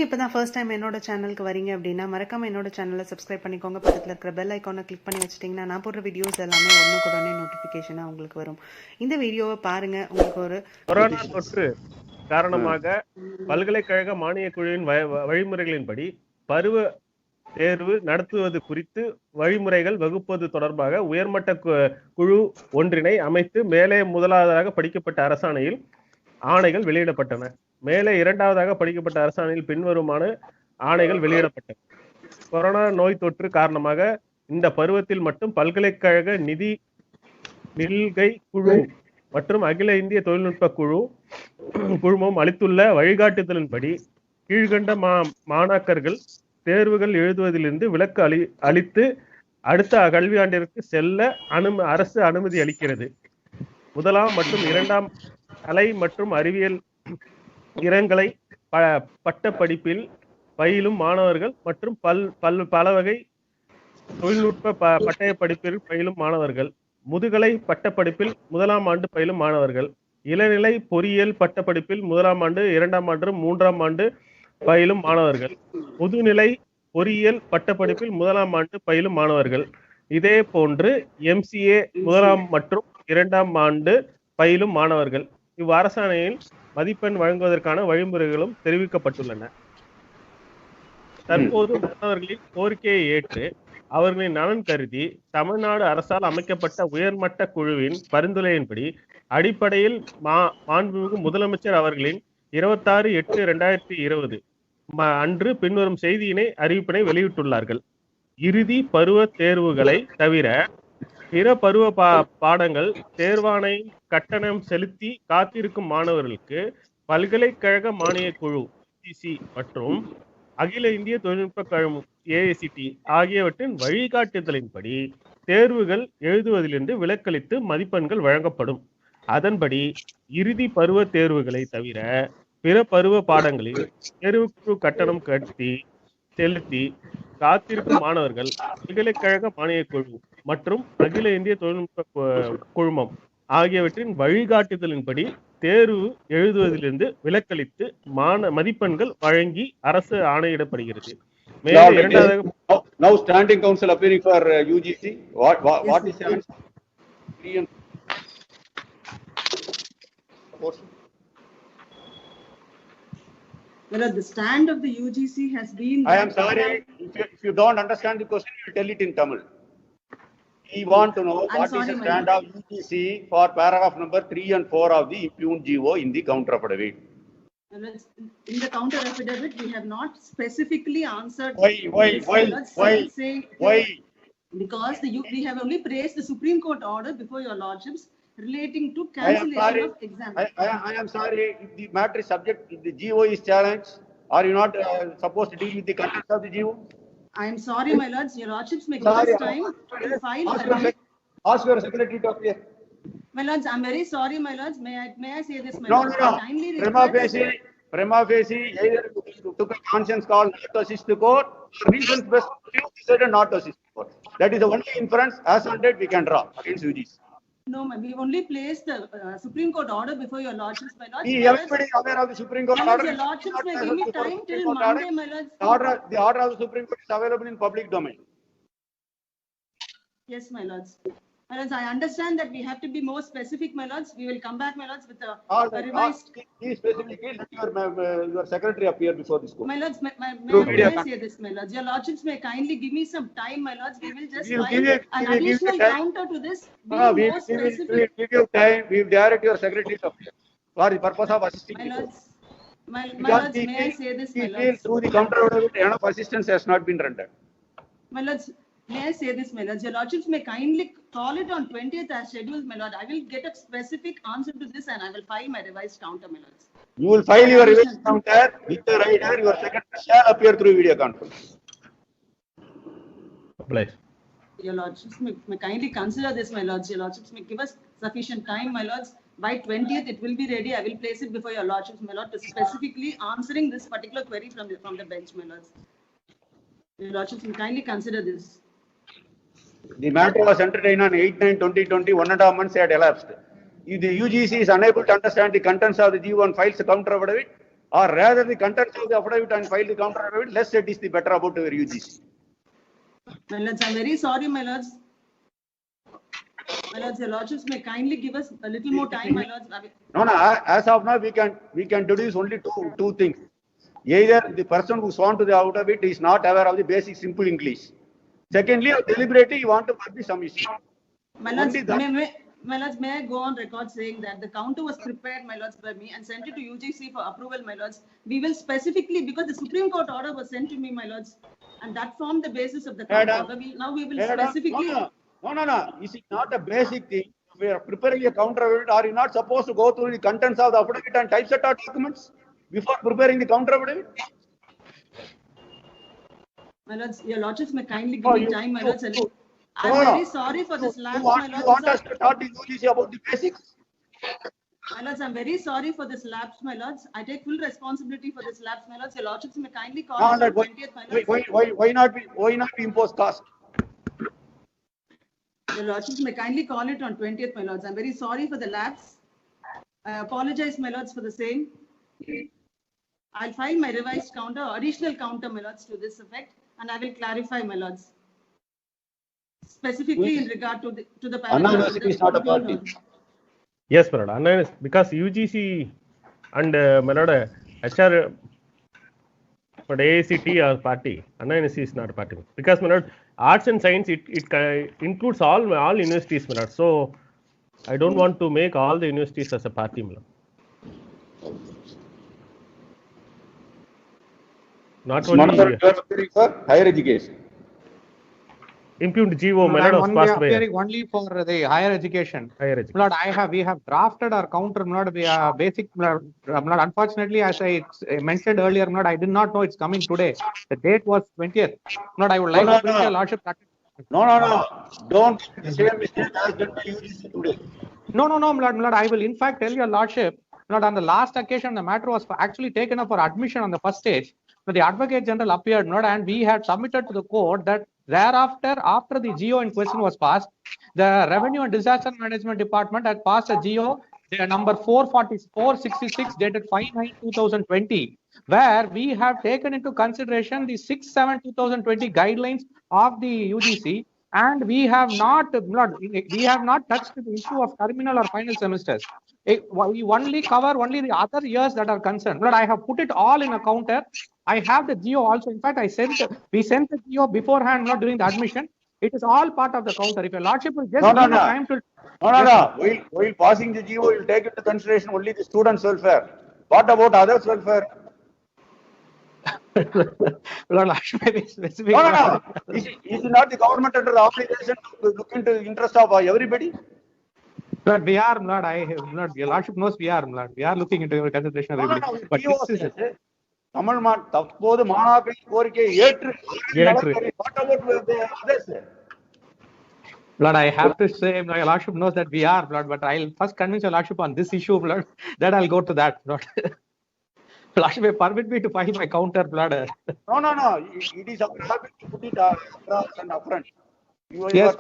இப்போ தான் first time என்னோட சேனலுக்கு வரீங்க அப்படின்னா மறக்காம என்னோட சேனலை சப்ஸ்கிரைப் பண்ணிக்கோங்க. பக்கத்தில் இருக்கிற பெல் ஐக்கானை கிளிக் பண்ணி வச்சிட்டிங்கன்னா நான் போடுற வீடியோஸ் எல்லாமே உடனே நோட்டிஃபிகேஷனாக உங்களுக்கு வரும். இந்த வீடியோவை பாருங்க. உங்களுக்கு ஒரு கொரோனா தொற்று காரணமாக பல்கலைக்கழக மானிய குழுவின் வழிமுறைகளின்படி பருவ தேர்வு நடத்துவது குறித்து வழிமுறைகள் வகுப்பது தொடர்பாக உயர்மட்ட குழு ஒன்றினை அமைத்து மேலே முதலாவதாக படிக்கப்பட்ட அரசாணையில் ஆணைகள் வெளியிடப்பட்டன. மேலே இரண்டாவதாக படிக்கப்பட்ட அரசாணையில் பின்வருமான ஆணைகள் வெளியிடப்பட்டன. கொரோனா நோய் தொற்று காரணமாக இந்த பருவத்தில் மட்டும் பல்கலைக்கழக நிதி நில்கை குழு மற்றும் அகில இந்திய தொழில்நுட்ப குழுமம் அளித்துள்ள வழிகாட்டுதலின்படி கீழ்கண்ட மாணாக்கர்கள் தேர்வுகள் எழுதுவதிலிருந்து விலக்கு அளித்து அடுத்த கல்வியாண்டிற்கு செல்ல அரசு அனுமதி அளிக்கிறது. முதலாம் மற்றும் இரண்டாம் கலை மற்றும் அறிவியல் இளங்கலை பட்ட படிப்பில் பயிலும் மாணவர்கள் மற்றும் பல வகை தொழில்நுட்ப பட்டய படிப்பில் பயிலும் மாணவர்கள், முதுகலை பட்டப்படிப்பில் முதலாம் ஆண்டு பயிலும் மாணவர்கள், இளநிலை பொறியியல் பட்டப்படிப்பில் முதலாம் ஆண்டு, இரண்டாம் ஆண்டு, மூன்றாம் ஆண்டு பயிலும் மாணவர்கள், முதுநிலை பொறியியல் பட்டப்படிப்பில் முதலாம் ஆண்டு பயிலும் மாணவர்கள், இதே போன்று MCA முதலாம் மற்றும் இரண்டாம் ஆண்டு பயிலும் மாணவர்கள். இவ்வரசாணையில் மதிப்பெண் வழங்குவதற்கான வழிமுறைகளும் தெரிவிக்கப்பட்டுள்ளன. தற்போது மாணவர்களின் கோரிக்கையை ஏற்று அவர்களின் நலன் கருதி தமிழ்நாடு அரசால் அமைக்கப்பட்ட உயர்மட்ட குழுவின் பரிந்துரையின்படி அடிப்படையில் மாண்புமிகு முதலமைச்சர் அவர்களின் 26/8/2020 அன்று பின்வரும் அறிவிப்பினை வெளியிட்டுள்ளார்கள். இறுதி பருவ தேர்வுகளை தவிர பிற பருவ பாடங்கள் தேர்வாணை கட்டணம் செலுத்தி காத்திருக்கும் மாணவர்களுக்கு பல்கலைக்கழக மானிய குழு மற்றும் அகில இந்திய தொழில்நுட்ப கழகம் AICTE ஆகியவற்றின் வழிகாட்டுதலின்படி தேர்வுகள் எழுதுவதிலிருந்து விலக்களித்து மதிப்பெண்கள் வழங்கப்படும். அதன்படி இறுதி பருவ தேர்வுகளை தவிர பிற பருவ பாடங்களில் தேர்வுக்கு கட்டணம் செலுத்தி காத்திருக்கும் மாணவர்கள் பல்கலைக்கழக மானிய குழு மற்றும் அகில இந்திய தொழில்நுட்ப குழுமம் ஆகியவற்றின் வழிகாட்டுதலின்படி தேர்வு எழுதுவதிலிருந்து விலக்களித்து மதிப்பெண்கள் வழங்கி அரசு ஆணையிடப்படுகிறது. மேலும் இரண்டாவது now standing council appearing for UGC what is the answer? Well, the stand of the UGC has been. I am sorry if you don't understand the question, you will tell it in Tamil. We want to know what is the stand of UGC for paragraph number 3 and 4 of the impugned GO in the counter affidavit. In the counter affidavit, we have not specifically answered. Why? Because we have only praised the Supreme Court order before your lordships relating to cancellation of exam. I am sorry if the matter is subject, if the GO is challenged, are you not supposed to deal with the contents of the GO? I am sorry, my lords. Your lordships may give us time to file. Ask your secretary to appear. My lords, I am very sorry, my lords. May I say this, my No. lords? Prima facie, either you took a conscience call not to assist the court, or reasons best you decided not to assist the court. That is the only inference as on date we can draw against UGC. No, we only placed the Supreme Court order before your lordships, my lords. Everybody is aware of the Supreme Court order. Your lordships may give me time till Monday, my lords. The order of the Supreme Court is available in public domain. Yes, my lords. My lords, I understand that we have to be more specific, my lords. We will come back, my lords, with a revised. Please specifically let your secretary appear before this court. My lords, may I say this, my lords? Your lordships may kindly give me some time, my lords. We will just find an additional counter to this. We will give you time. We will direct your secretary to appear for the purpose of assisting. My lords, my lords, may I say this, my lords? Through the counter order, enough assistance has not been rendered. My lords, may I say this, my lords? Your lordships may kindly call it on 20th as scheduled, my lord. I will get a specific answer to this and I will file my revised counter, my lords. You will file your revised counter with the rider. Your secretary shall appear through video conference. Apply. Your lordships may kindly consider this, my lords. Your lordships may give us sufficient time, my lords. By 20th, it will be ready. I will place it before your lordships, my lord, to specifically answering this particular query from the bench, my lords. Your lordships may kindly consider this. The matter was entertained on 8/9/2020, 1.5 months had elapsed. If the UGC is unable to understand the contents of the G1 files the counter affidavit, or rather the contents of the affidavit and file the counter affidavit, less it is the better about your UGC. My lords, I'm very sorry, my lords. My lords, your lordships may kindly give us a little more time, my lords. No, as of now, we can deduce only two things. Either the person who sworn to the affidavit is not aware of the basic simple English. Secondly, deliberately you want to work the submission. My lords, Only that. my lords, may I go on record saying that the counter was prepared, my lords, by me and sent it to UGC for approval, my lords. We will specifically, because the Supreme Court order was sent to me, my lords, and that formed the basis of the counter order. Now we will specifically. No. This is not a basic thing. We are preparing a counter affidavit. Are you not supposed to go through the contents of the affidavit and typeset of documents before preparing the counter affidavit? My lords, your lordships may kindly give me time, my lords. I'm very sorry for this lapse, my lords. You want us to talk to UGC about the basics? My lords, I'm very sorry for this lapse, my lords. I take full responsibility for this lapse, my lords. Your lordships may kindly call us on 20th, my lords. Why not be impose cost? Your lordships may kindly call it on 20th, my lords. I'm very sorry for the lapse. I apologize, my lords, for the same. I'll file my revised counter, additional counter, my lords, to this effect, and I will clarify, my lords. Specifically in regard to the Anna University is not a party. Yes, my lord. Anna, because UGC and my lord, HR, but AICT are party. Anna University is not a party. Because my lord, arts and science, it includes all universities, my lord. So I don't want to make all the universities as a party, my lord. Not only for higher education. Impugned GO, my lord, was passed by. Only for the higher education. Lord, we have drafted our counter, Lord, basic, Lord, unfortunately, as I mentioned earlier, Lord, I did not know it's coming today. The date was 20th. Lord, I would like to bring your lordship. No. Don't the same mistake as done by UGC today. No, Lord, I will in fact tell your lordship, Lord, on the last occasion, the matter was actually taken up for admission on the first stage. So the Advocate General appeared, Lord, and we had submitted to the court that thereafter, after the GO in question was passed, the Revenue and Disaster Management Department had passed a GO number 466 dated 5/9/2020, where we have taken into consideration the 6/7/2020 guidelines of the UGC, and we have not touched the issue of terminal or final semesters. We only cover the other years that are concerned. Lord, I have put it all in a counter. I have the GO also. In fact, we sent the GO beforehand, not during the admission. It is all part of the counter. If your lordship will just give me time to. No. While passing the GO, you will take into consideration only the students' welfare. What about others' welfare? Lord, lordship may be specific. No. Is not the government under the obligation to look into the interest of everybody? Lord, we are, Lord, your lordship knows we are, Lord. We are looking into your consideration of everybody. But this is it. தற்போது மாணாக்கரின் கோரிக்கையை ஏற்று what about the others? Lord, I have to say, my lordship knows that we are, Lord, but I'll first convince your lordship on this issue, Lord. Then I'll go to that, Lord. Lordship may permit me to file my counter, Lord. No. It is our habit to put it across and upfront. Yes,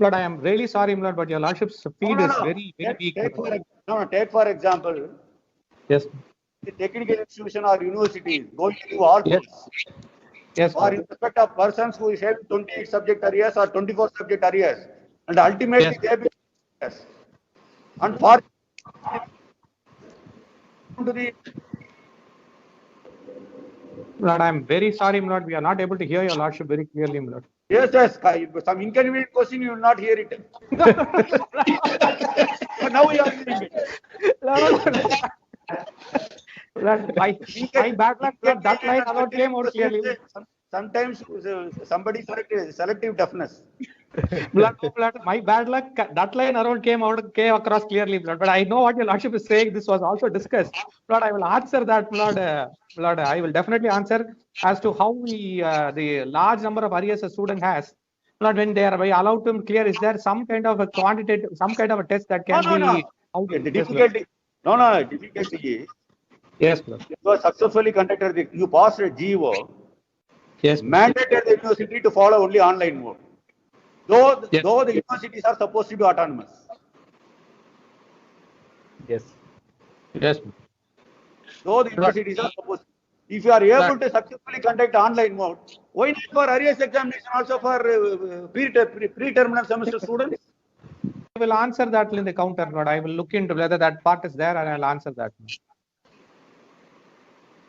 Lord, I am really sorry, Lord, but your lordship's feed is very weak. Take for example. Yes. The technical institution or university is going to do all courses. Yes. Or in respect of persons who have 28 subject areas or 24 subject areas. And ultimately they will. Yes. And for to the. Lord, I am very sorry, Lord. We are not able to hear your lordship very clearly, Lord. Yes. Some inconvenient question you will not hear it. But now we are hearing it. My bad luck, that line alone came out clearly. Sometimes somebody selective deafness. Blood, my bad luck, that line around came across clearly, Blood. But I know what your lordship is saying. This was also discussed. Blood, I will answer that, Blood. I will definitely answer as to how the large number of arrears a student has. Blood, when they are allowed to clear, is there some kind of a quantitative, some kind of a test that can be? The difficulty. No, difficulty. Yes, Blood. You were successfully conducted. You passed a GO. Yes. Mandated the university to follow only online mode. Though the universities are supposed to be autonomous. Yes. Yes. Though the universities are supposed, if you are able to successfully conduct online mode, why not for arrears examination also for pre-terminal semester students? I will answer that in the counter, but I will look into whether that part is there and I'll answer that.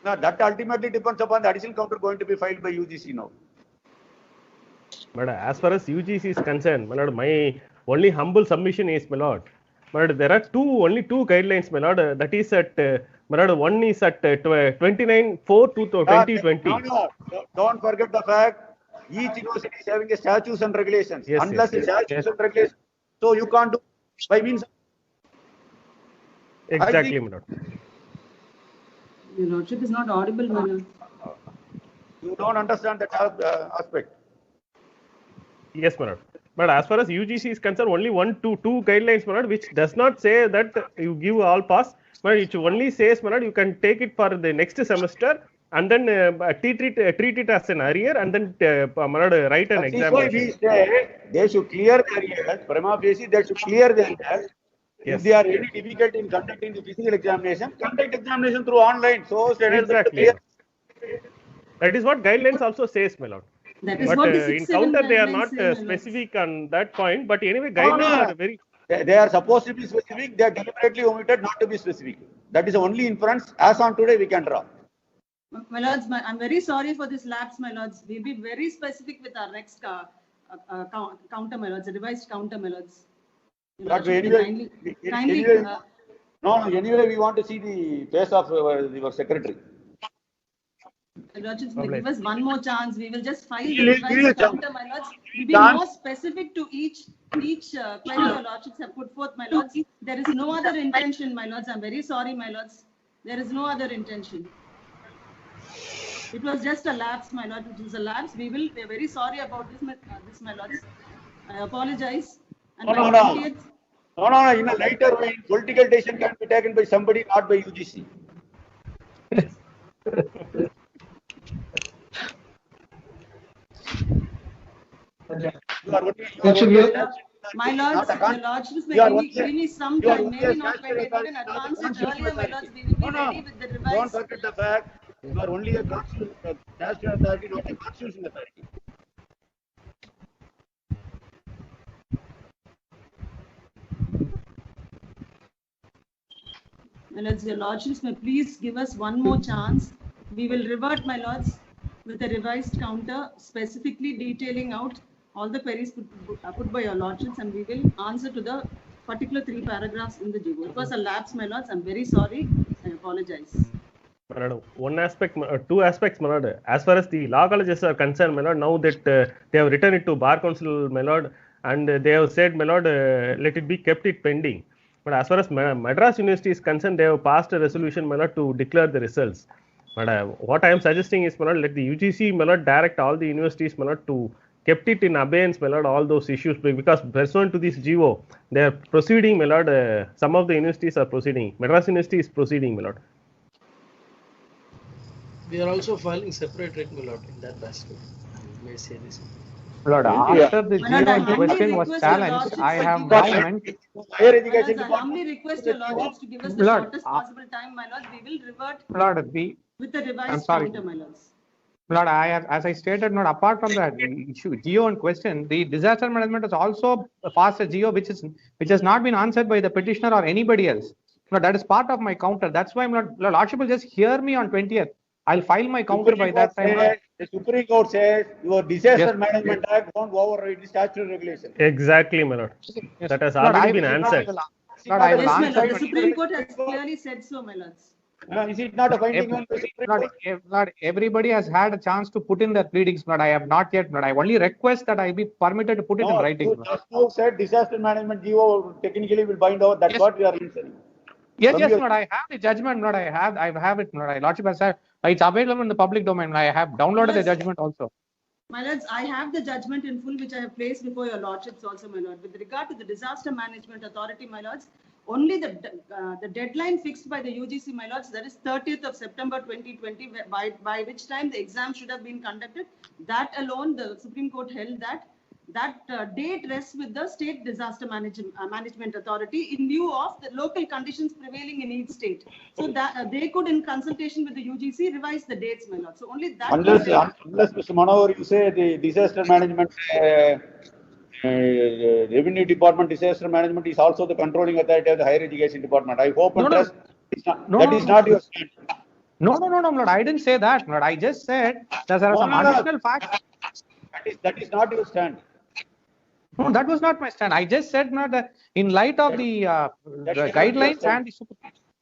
Now, that ultimately depends upon the additional counter going to be filed by UGC now. But as far as UGC is concerned, my lord, my only humble submission is, my lord, there are only two guidelines, my lord. That is at, my lord, one is at 29/4/2020. No, don't forget the fact each university is having a statutes and regulations. Yes, Unless yes, the yes. statutes and regulations, so you can't do by means. Exactly, my lord. Your lordship is not audible, my lord. You don't understand that aspect. Yes, my lord. But as far as UGC is concerned, only two guidelines, my lord, which does not say that you give all pass, but it only says, my lord, you can take it for the next semester and then treat it as an arrear and then my lord, write an That is why we examination. say they should clear their arrears. Prima facie, they should clear their arrears. Yes. If they are any difficulty in conducting the physical examination, conduct examination through online. So, Exactly. That is what guidelines also says, my lord. That is But what the in 6-7 counter, they are guidelines not say, my lord. specific on that point. But anyway, guidelines are very. They are supposed to be specific. They are deliberately omitted not to be specific. That is the only inference as on today we can draw. My lords, I'm very sorry for this lapse, my lords. We'll be very specific with our next counter, my lords, a revised counter, my lords. Your But lordship, anyway, kindly, anyway, we want to see the face of your secretary. your lordships may give us one more chance. We will just file the Give it revised a chance. counter, my lords. We'll be Chance. more specific to each query your lordships have put forth, my lords. There is no other intention, my lords. I'm very sorry, my lords. There is no other intention. It was just a lapse, my lord. It was a lapse. We are very sorry about this, my lords. I apologize. And No. No. In a lighter way, political decision can be taken by somebody, not by UGC. My lords, your lordships may give me some time, maybe not when they didn't advance it earlier, my lords. We will be ready with the revised. Don't forget the fact you are only a statutory authority, not a constitutional authority. My lords, your lordships may please give us one more chance. We will revert, my lords, with a revised counter specifically detailing out all the queries put by your lordships, and we will answer to the particular 3 paragraphs in the GIVO. It was a lapse, my lords. I'm very sorry. I apologize. One aspect, two aspects, my lord. As far as the law colleges are concerned, my lord, now that they have written it to Bar Council, my lord, and they have said, my lord, let it be kept it pending. But as far as Madras University is concerned, they have passed a resolution, my lord, to declare the results. But what I am suggesting is, my lord, let the UGC, my lord, direct all the universities, my lord, to kept it in abeyance, my lord, all those issues, because pursuant to this GO, they are proceeding, my lord. Some of the universities are proceeding. Madras University is proceeding, my lord. We are also filing separate writ, my lord, in that basket. You may say this. Lord, after the My lord, I GO humbly question was request your challenged, lordships I to have give now us- meant. Higher My education lords, I humbly request your lordships to give us the Lord, shortest possible time, my lords. We will revert Lord, we, with the I'm revised sorry. counter, my lords. Lord, as I stated, not apart from that issue, GO in question, the disaster management has also passed a GO which has not been answered by the petitioner or anybody else. No, that is part of my counter. That's why Lordship will just hear me on 20th. I'll file my counter by that time. The Supreme Court says your disaster Yes. management act won't override the statutory regulation. Exactly, my lord. Yes. That has Lord, already I been will- answered. Lord, I will Yes, my answer. lord. The Supreme Court has clearly said so, my lords. Is it not a finding on the Supreme Court? Lord, everybody has had a chance to put in their pleadings, but I have not yet. But I only request that I be permitted to put it in No, writing. you just now said disaster management GO technically will bind over. That's Yes. what we are answering. Yes, From yes, your- Lord, I have the judgment, Lord, I have it, Lord. Lordship has said it's available in the public domain. I have downloaded the Yes. judgment also. My lords, I have the judgment in full, which I have placed before your lordships also, my lord. With regard to the Disaster Management Authority, my lords, only the deadline fixed by the UGC, my lords, that is 30th of September 2020, by which time the exam should have been conducted. That alone, the Supreme Court held that that date rests with the state disaster management authority in view of the local conditions prevailing in each state. So that they could, in consultation with the UGC, revise the dates, my lord. So only that. Unless Mr. Manohar, you say the disaster management, revenue department disaster management is also the controlling authority of the higher education department. I hope and trust that is not your stand. No, my lord, I didn't say that, my lord. I just said that there are some additional facts. That is not your stand. No, that was not my stand. I just said, my lord, that in light of the guidelines and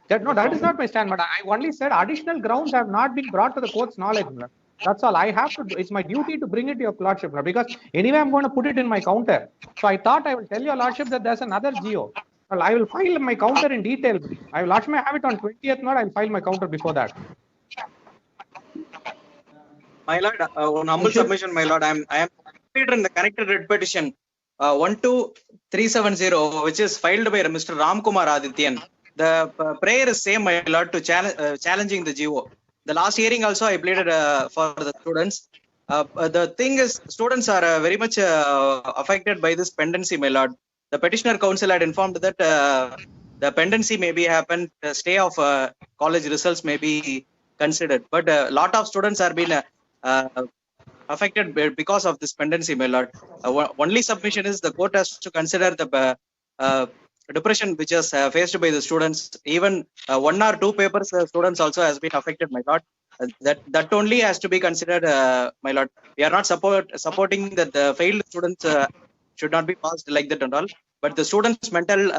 that is not my stand. But I only said additional grounds have not been brought to the court's knowledge, my lord. That's all. I have to. It's my duty to bring it to your lordship, my lord, because anyway I'm going to put it in my counter. So I thought I will tell your lordship that there's another GO. Well, I will file my counter in detail. I will lodge my have it on 20th, not I will file my counter before that. My lord, on humble submission, my lord, I am in the connected writ petition 12370, which is filed by Mr. Ramkumar Adityan. The prayer is same, my lord, to challenging the GO. The last hearing also I pleaded for the students. The thing is, students are very much affected by this pendency, my lord. The petitioner council had informed that the pendency may be happened, the stay of college results may be considered. But a lot of students are being affected because of this pendency, my lord. Only submission is the court has to consider the depression which is faced by the students. Even 1 or 2 papers students also has been affected, my lord. That only has to be considered, my lord. We are not supporting that the failed students should not be passed like that and all. But the students' mental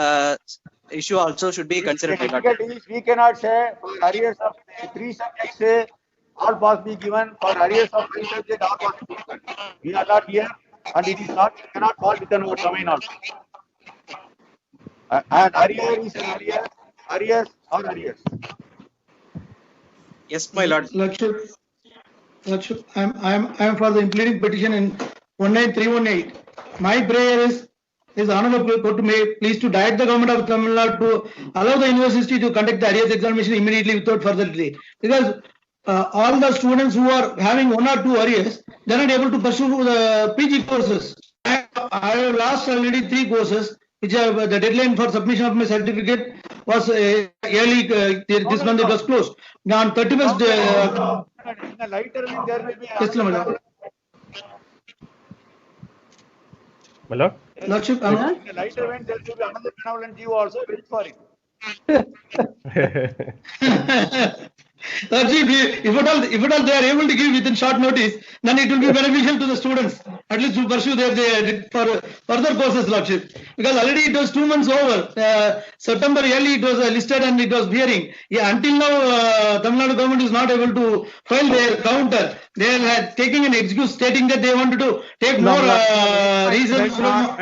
issue also should be considered, my lord. We cannot say for arrears of 3 subjects, all pass be given. For arrears of 3 subjects, all pass be given. We are not here, and it is not, cannot fall within our domain also. And arrears is an arrears or arrears. Yes, my lord. Lordship, I am for the impleading petition in 19318. My prayer is honorable court to may please to direct the government of Tamil Nadu to allow the university to conduct the arrears examination immediately without further delay. Because all the students who are having 1 or 2 arrears, they are not able to pursue the PG courses. I have lost already 3 courses, which have the deadline for submission of my certificate was early this month it was closed. Now on 31st. In a lighter vein, there may be. Yes, my lord. My lord? Lordship, In a lighter vein, there may be another benevolent GO also. Wait for it. Lordship, if at all they are able to give within short notice, then it will be beneficial to the students, at least to pursue their for further courses, Lordship. Because already it was 2 months over. September early it was listed and it was hearing. Yeah, until now, Tamil Nadu government is not able to file their counter. They are taking an excuse stating that they wanted to take more reasons from.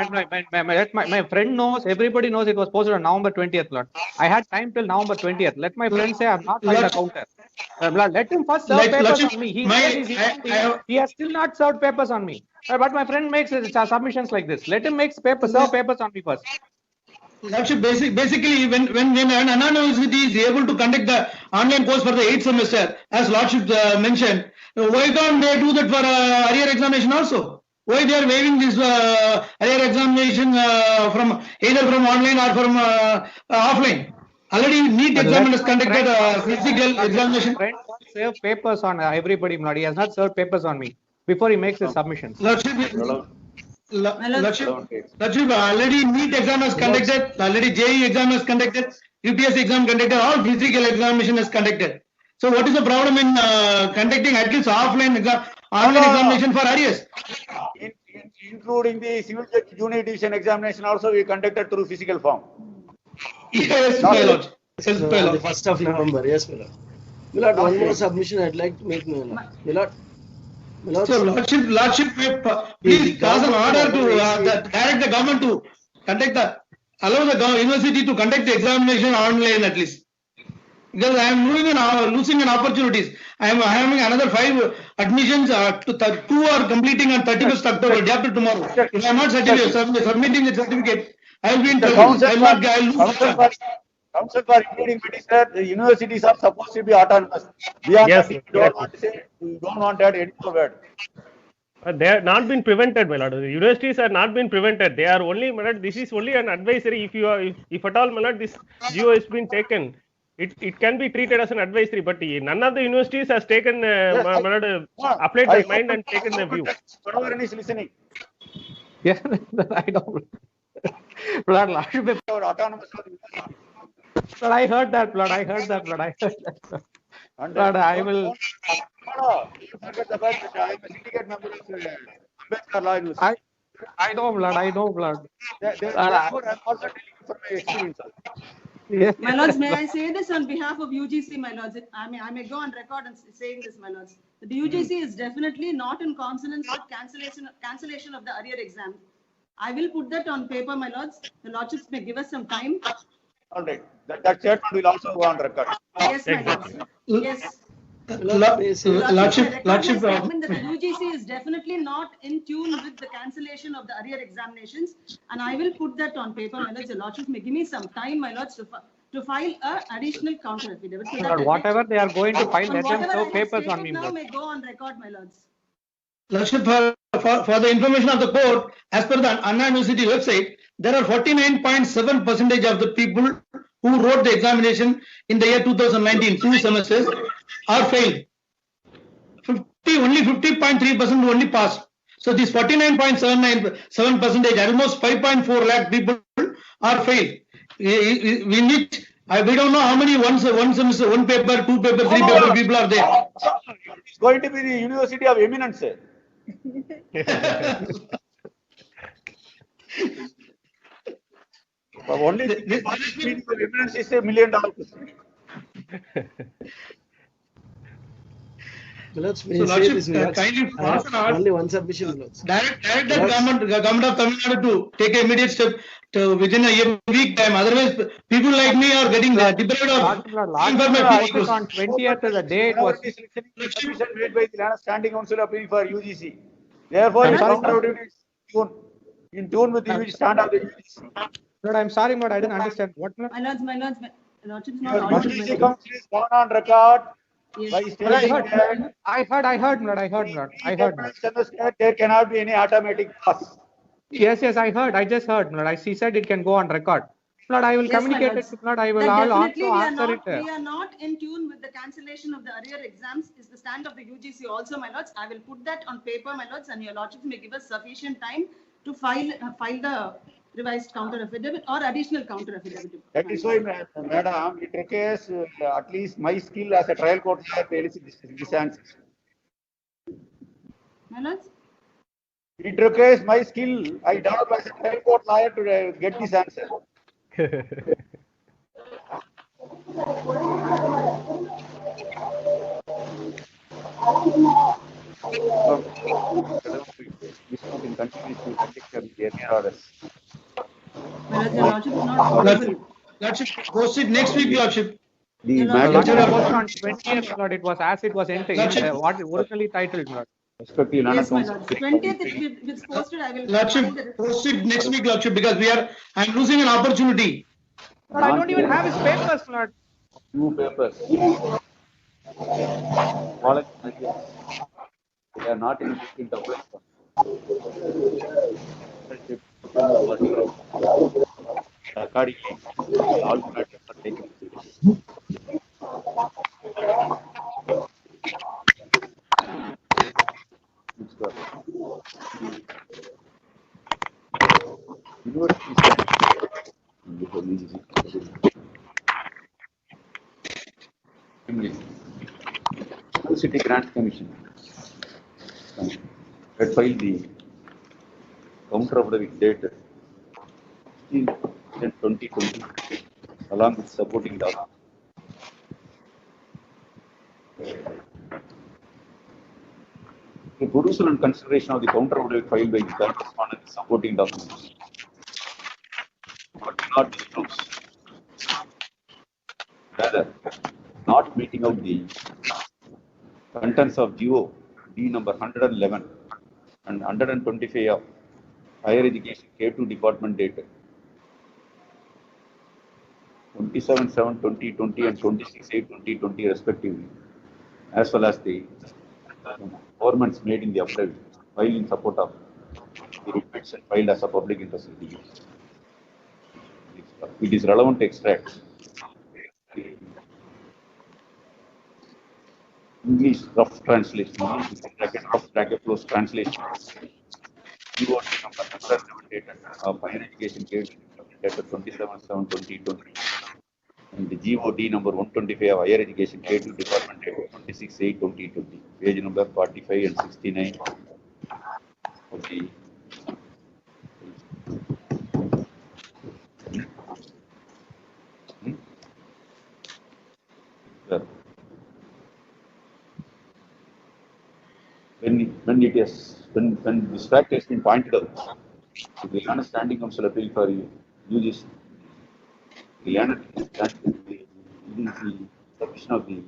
My friend knows, everybody knows it was posted on November 20th, Lord. I had time till November 20th. Let my friend say I have not filed a counter. Let him first serve papers on me. He has still not served papers on me. But my friend makes submissions like this. Let him make serve papers on me first. Lordship, basically, when an university is able to conduct the online course for the 8th semester, as Lordship mentioned, why can't they do that for arrear examination also? Why they are waiving this arrear examination from either from online or from offline? Already NEET exam is conducted physical examination. Friend serve papers on everybody, Lord. He has not served papers on me before he makes his submissions. Lordship, already NEET exam is conducted, already JEE exam is conducted, UPSC exam conducted, all physical examination is conducted. So what is the problem in conducting at least offline exam, online examination for arrears? Including the civil junior division examination also we conducted through physical form. Yes, my lord. Yes, my The lord. 1st of November, yes, my lord. My lord, one more submission I'd like to make, my lord. My lord. So Lordship, please pass an order to direct the government to conduct allow the university to conduct the examination online at least. Because I am losing an opportunities. I am having another 5 admissions. 2 are completing on 31st October, day after tomorrow. If I am not submitting the certificate, I will be in trouble. Council for including petitioner, the universities are supposed to be autonomous. Beyond Yes, that, we don't want to say, we don't want to add any more word. They are not been prevented, my lord. The universities are not been prevented. They are only, my lord, this is only an advisory. If you are, if at all, my lord, this GO has been taken, it can be treated as an advisory. But none of the universities has taken, Yes, my lord, applied I their hope mind and taken the view. Manoharan is listening. Yeah, I don't. Blood, lordship, Our autonomous of the university. blood, I heard that, blood. I heard that, blood. I heard that. And Blood, I will. no, you forget the fact that I am a syndicate member of Ambedkar Law University. I know, blood. I know, blood. Therefore, I'm also telling you from my experience. Yes. My lords, may I say this on behalf of UGC, my lords? I may go on record and saying this, my lords. The UGC is definitely not in consonance with cancellation of the arrear exam. I will put that on paper, my lords. The lordships may give us some time. All right. That statement will also go on record. Yes, my lords. Exactly. Yes. Lordship, Lordship, statement that the UGC is definitely not in tune with the cancellation of the arrear examinations, and I will put that on paper, my lords. The lordship may give me some time, my lords, to file a additional counter affidavit. So that Whatever they are going to file, on let them whatever show I have papers on stated me, now blood. may go on record, my lords. Lordship, for the information of the court, as per the Anna University website, there are 49.7% of the people who wrote the examination in the year 2019, 2 semesters, are failed. Only 50.3% only passed. So this 49.7%, almost 5.4 lakh people are failed. We need, we don't know how many one semester, one paper, two paper, three paper people are there. It's going to be the University of Eminence. Only the meaning of eminence is $1 million. Milords, may So, I say Lordship, this, Milords? kindly I have pass an order. only one submission, Milords. Direct the Milords. government of Tamil Nadu to take immediate step to within a week time. Otherwise, people like me are getting deprived of paying for my Lordship, fees. on 20th is the day it was. Manoharan is listening to submission made by the Land Standing Council appeal for UGC. Therefore, I'm its sorry, counter affidavit is in tune with the UGC stand of the UGC. But I'm sorry, but I didn't understand. What? My lords, lordship is not Your audible. UGC council is gone on record Yes. by But I stating heard, that I heard, I heard, semester there cannot be any automatic pass. Yes, I heard. I just heard. He said it can go on record. Lord, I will Yes, my communicate it lords. to Lord. I will That also definitely answer it. we are not in tune with the cancellation of the arrear exams is the stand of the UGC also, my lords. I will put that on paper, my lords, and your lordships may give us sufficient time to file the revised counter affidavit or additional counter affidavit. That is why, madam, it requires at least my skill as a trial court lawyer to elicit this answer. My lords? It requires my skill. I developed as a trial court lawyer to get this answer. This court in continuation with the earlier orders. My lords, your lordship is not audible. Lordship, proceed next week, Lordship. The Your The lordship Lordship is posted not on 20th, Lord. It was as it was entailed. Lordship. What originally titled, Lord. respective Land Yes, my Council. lords. 20th, if it's posted, I will file Lordship, the. proceed next week, Lordship, because I'm losing an opportunity. Lord, I don't even have his papers, Lord. Two papers. College materials. They are not in the print of accordingly, all matters are taken seriously. City Grants Commission had filed the counter affidavit dated 16/10/2020 along with supporting documents. The perusal and consideration of the counter affidavit filed by the correspondent supporting documents but not disclose. Rather, not meeting out the contents of GO D number 111 and 125 of Higher Education K2 Department dated 27/7/2020 and 26/8/2020 respectively, as well as the performance made in the affidavit filed in support of the writs and filed as a public interest litigation. It is relevant to extract English rough translation, rough bracket close translation. GOT number dated of higher education case dated 27/7/2020 and the GOT number 125 of higher education case department dated 26/8/2020. Page number 45 and 69 of the when this fact has been pointed out, the Learned Standing Council appeal for UGC, the Learned submission of the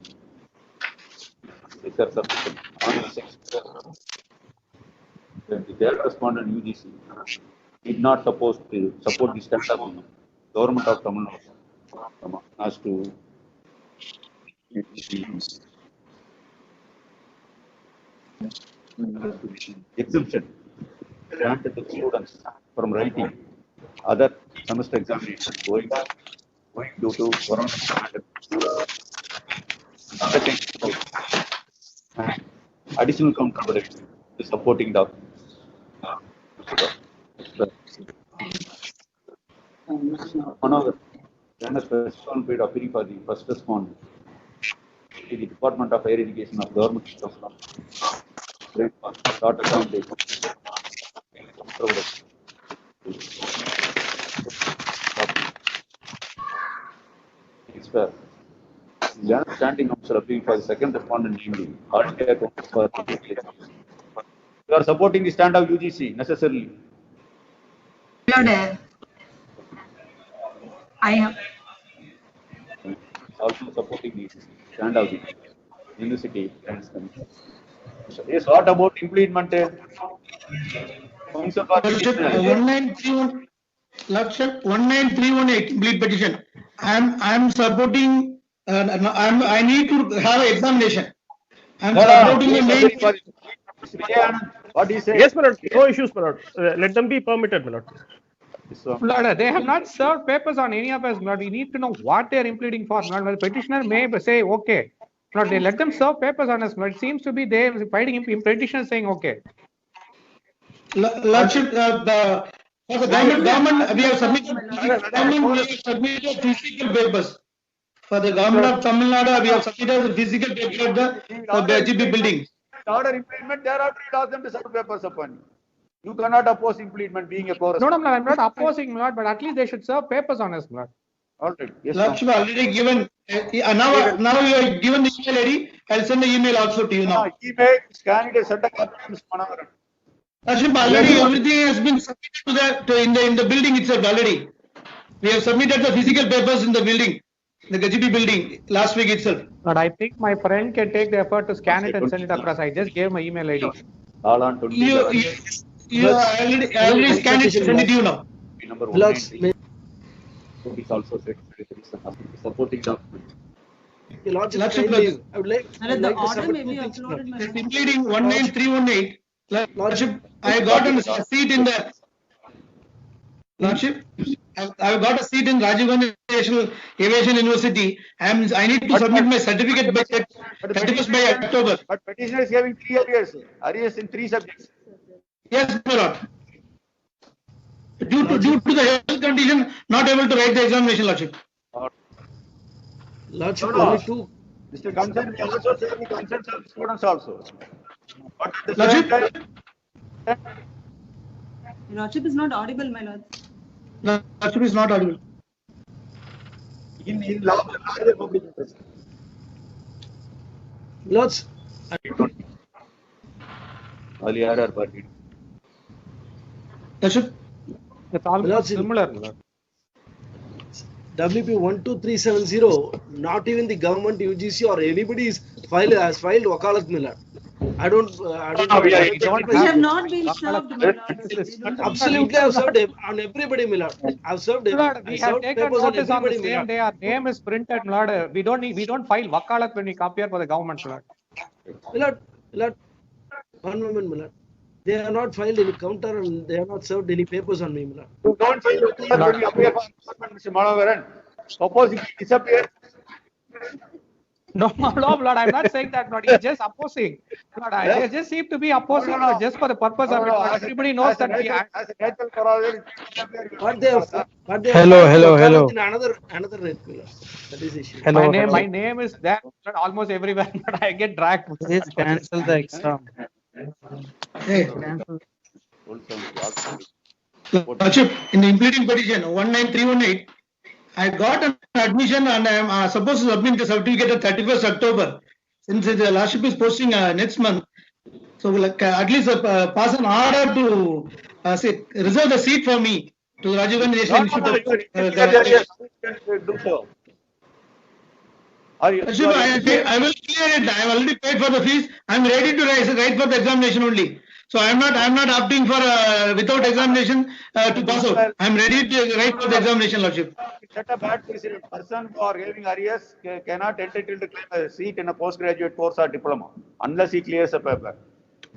research submission on the sex, that the third respondent UGC did not support the stand of the government of Tamil Nadu as to exemption granted to students from writing other semester examinations going due to corona additional counterbalance to supporting the Manohar ran a special period of appeal for the first respondent to the Department of Higher Education of Government of short account data. It's fair. The Standing Council appeal for the second respondent namely you are supporting the stand of UGC necessarily. I am Also supporting the stand of the university. Yes, what about implement? Council for 1931 Lakshya 19318 complete petition. I'm supporting. I need to have an examination. I'm supporting the main. What do you say? Yes, my lord. No issues, my lord. Let them be permitted, my lord. Lord, they have not served papers on any of us. Lord, we need to know what they are impleading for. Lord, the petitioner may say okay. Lord, they let them serve papers on us. Lord, it seems to be they are fighting in petitioner saying okay. Lordship, for the government, we have submitted physical papers. For the government of Tamil Nadu, we have submitted the physical papers of the GP building. Order implement, thereafter you ask them to serve papers upon you. You cannot oppose implement being a chorus. No, I'm not opposing, Lord, but at least they should serve papers on us, Lord. All right. Yes, Lordship already given. Now you have given the email ID. I'll send the email also to you now. Email, scan it, send a copy to Mr. Manohar. Lordship, already everything has been submitted in the building itself already. We have submitted the physical papers in the building, the GP building last week itself. But I think my friend can take the effort to scan it and send it across. I just gave my email ID. You already scanned it, send it to you now. Number 190. Is also supporting document. Lordship, I would like The to order submit may be 2 things, Lord. uploaded. Impleading 19318. Lordship, I got a seat in the. Lordship, I've got a seat in Rajiv Gandhi National Aviation University. I need to submit my certificate by 31st by October. But petitioner is having 3 arrears. Arrears in 3 subjects. Yes, my lord. Due to the health condition, not able to write the examination, Lordship. Lordship, No. only 2. Mr. Consent, we also say the consents of the students also. But at the Lordship? same time, Lordship is not audible, my lord. Lordship is not audible. in law, larger public interest. Lords, All RR party. Lordship, It's almost Lord, similar, Lord. WP 12370, not even the government UGC or anybody has filed Wakalat Miller. I don't we have not been served, my lord. We don't have- absolutely I've served on everybody, Miller. I've served. Lord, I we have served taken papers on notice on the everybody, same Miller. day. Our name is printed, Lord. We don't file wakalat when we appear for the government, Lord. Miller, one moment, Miller. They have not filed any counter and they have not served any papers on me, my lord. You don't file the counter when you appear for enforcement, Mr. Manoharan. Suppose if he disappears, No, no, Lord, I'm not saying that, Lord. He's just opposing. Lord, they just seem to be opposing, No, no, no. Lord, just for the purpose of it. Lord. Everybody knows that we are. as a natural prerogative, But they have filed Hello. in another rate, my lord. That is the issue. Hello. My name is there Lord, almost everywhere, but I get dragged. Please cancel the exam. Hey, Cancel. Lordship, in the impleading petition 19318, I got an admission and I am supposed to submit the certificate on 31st October. Since the Lordship is posting next month, so like at least pass an order to reserve the seat for me to the Rajiv Gandhi National Institute of do so. Are you? Lordship, I will clear it. I have already paid for the fees. I am ready to write for the examination only. So I am not opting for without examination to pass out. I am ready to write for the examination, Lordship. Set a bad precedent. Person who are having arrears cannot entitled to claim a seat in a postgraduate course or diploma unless he clears a paper.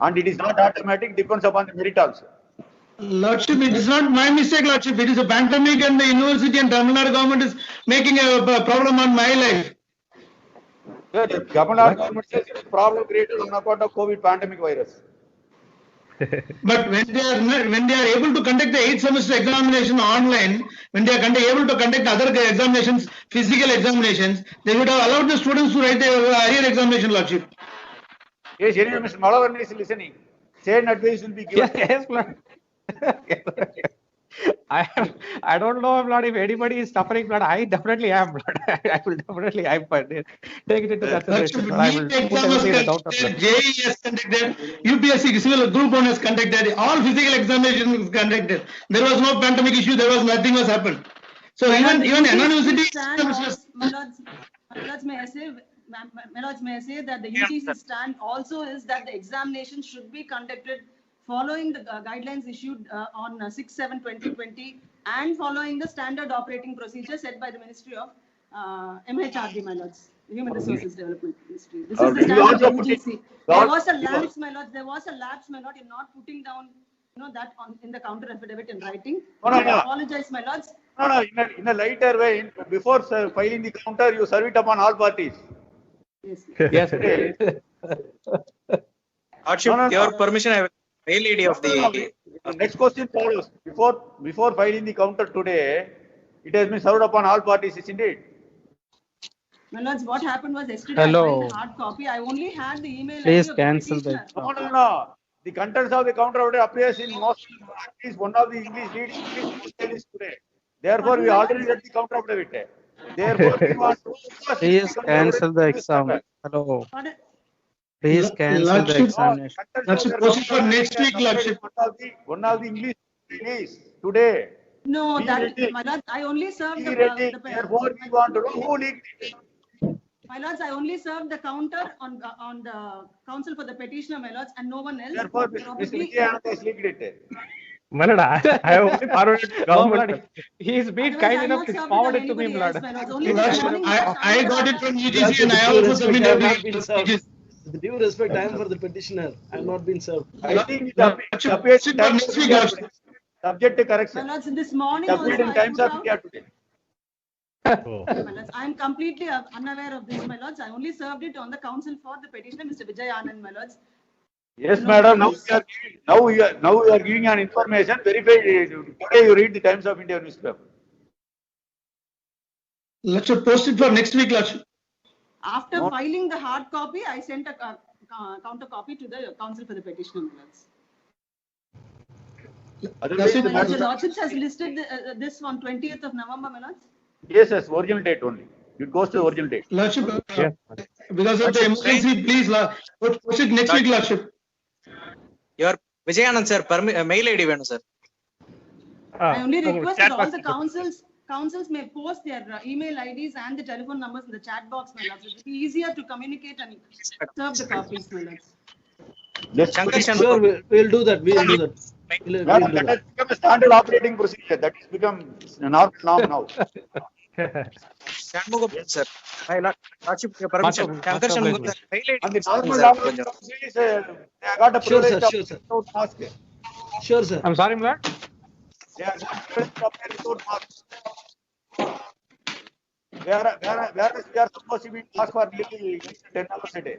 And it is not automatic, depends upon the merit also. Lordship, it is not my mistake, Lordship. It is a pandemic and the university and Tamil Nadu government is making a problem on my life. Yeah, the government says it is problem created on account of COVID pandemic virus. But when they are able to conduct the 8th semester examination online, when they are able to conduct other examinations, physical examinations, they would have allowed the students to write their arrear examination, Lordship. Yes, anyway, Mr. Manoharan is listening. Same advice will be given. Yes, Lord. I don't know, Lord, if anybody is suffering, Lord. I definitely am, Lord. I will definitely, take it into consideration. Lord. I will NEET put exam was everything in the doubt of conducted, Lord. JEE has conducted, UPSC civil group 1 has conducted, all physical examinations conducted. There was no pandemic issue, there was nothing was happened. So even university. My lords, may I say that the UGC stand also is that the examination should be conducted following the guidelines issued on 6/7/2020 and following the standard operating procedure set by the Ministry of MHRD, my lords, Human Resources Development Ministry. This is the standard of UGC. There was a lapse, my lords. There was a lapse, my lord, in not putting down, that in the counter affidavit in writing. No. I apologize, my lords. No, in a lighter way, before filing the counter, you serve it upon all parties. Yes. Yes. Lordship, No. your permission, I will mail ID of the. Next question follows. Before filing the counter today, it has been served upon all parties, isn't it? My lords, what happened was yesterday Hello. I filed a hard copy. I only had the email Please ID of the cancel the petitioner. exam. No. The contents of the counter order appears in most, at least one of the English leading today. Therefore, we already read the counter affidavit. Therefore, we want to Please cancel the exam. Hello. Pardon? Please cancel the Lordship, examination. That's a question for next week, Lordship. One of the English release today. No, We that, read it. my lords, I only served We read it. the Therefore, we want to know who leaked it. my lords, I only served the counter on the counsel for the petitioner, my lords, and no one else. Therefore, Mr. Probably- Vijayanand has leaked it. My lord, I have only forwarded to No, government. Lord, he's been Otherwise, kind I'm enough not to served forward on it to me, anybody Lord. else, my lords. Only this Lordship, morning I got it from UGC Lordship, and I with due also respect, submitted I have not it. been served. With due respect, I am for the petitioner. I have not been served. I think it Lordship, appears sit in for Times next of week, India Lordship. today. Subject to My correction. lords, this morning It also appeared in I Times put of out, India today. Oh. my lords, I am completely unaware of this, my lords. I only served it on the counsel for the petitioner, Mr. Vijay Anand, my lords. Yes, No, madam. Now yes. we are giving an information. Verified. Today you read the Times of India newspaper. Lordship, post it for next week, Lordship. After No. filing the hard copy, I sent a counter copy to the counsel for the petitioner, my lords. Otherwise, Lordship, the My lords, the matter- lordships has listed this on 20th of November, my lords. Yes, original date only. It goes to the original date. Lordship, Yes. because of the emergency, please, post it next week, Lordship. Your Vijayanand sir, mail ID வேணும் sir. I only உங்க request chat that all box the councils may post their email IDs and the telephone numbers in the chat box, my lords. It will be easier to communicate and serve the copies, my lords. Yes, Shankar Chandra. Sure, we'll do that. We'll do that. We'll madam, do that that. has become a standard operating procedure. That has become norm now. Shanmugam, sir. My lordship, your permission. Shankar Shanmugam, sir. Highlight And the sir, normal language konjam. is, they got a Sure, privilege sir. of Sure, sir. without mask. Sure, sir. I'm sorry, my lord. They are not privileged to appear without mask. Whereas we are supposed to be mask for nearly 10 hours a day.